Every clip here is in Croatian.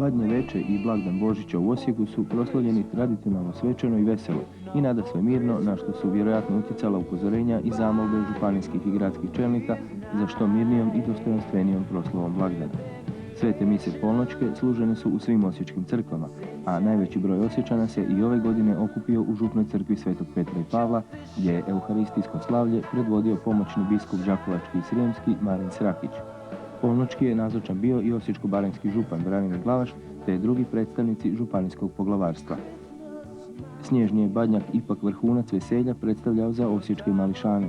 Badnje veče i blagdan Božića u Osijeku su proslavljeni tradicionalno svečano i veselo i nadasve mirno, na što su vjerojatno utjecala upozorenja i zamolbe županijskih i gradskih čelnika za što mirnijom i dostojanstvenijom proslavom blagdana. Svete mise polnoćke služene su u svim osječkim crkvama, a najveći broj Osječana se i ove godine okupio u župnoj crkvi Svetog Petra i Pavla, gdje je euharistijsko slavlje predvodio pomoćni biskup đakovački i srijemski Marin Srakić. Polnoćki je nazočan bio i osječko-baranjski župan Branimir Glavaš, te drugi predstavnici županijskog poglavarstva. Snježni je Badnjak ipak vrhunac veselja predstavljao za osječke mališane.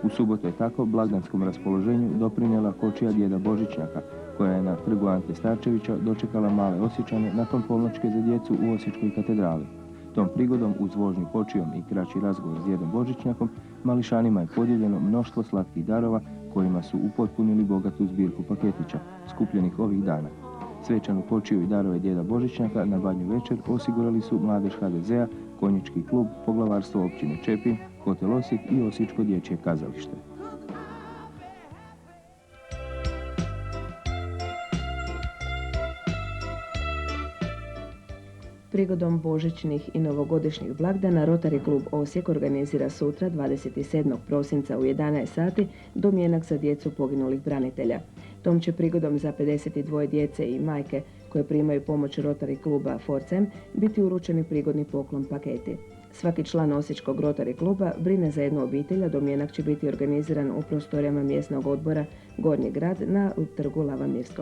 U subotu je tako blagdanskom raspoloženju doprinijela kočija djeda Božićnjaka, koja je na trgu Ante Starčevića dočekala male Osječane nakon polnoćke za djecu u Osječkoj katedrali. Tom prigodom, uz vožnju kočijom i kraći razgovor s djedom Božićnjakom, mališanima je podijeljeno mnoštvo slatkih darova kojima su upotpunili bogatu zbirku paketića, skupljenih ovih dana. Svečanu kočiju i darove djeda Božićnjaka na Badnju večer osigurali su mladež HDZ-a, konjički klub, poglavarstvo općine Čepin, hotel Osijek i Osječko dječje kazalište. Prigodom božićnih i novogodišnjih blagdana Rotary klub Osijek organizira sutra 27. prosinca u 11 sati domjenak za djecu poginulih branitelja. Tom će prigodom za 52 djece i majke koje primaju pomoć Rotary kluba Forcem biti uručeni prigodni poklon paketi. Svaki član Osječkog Rotary kluba brine za jednu obitelj, a domjenak će biti organiziran u prostorijama mjesnog odbora Gornji grad na trgu Lava Mirskog.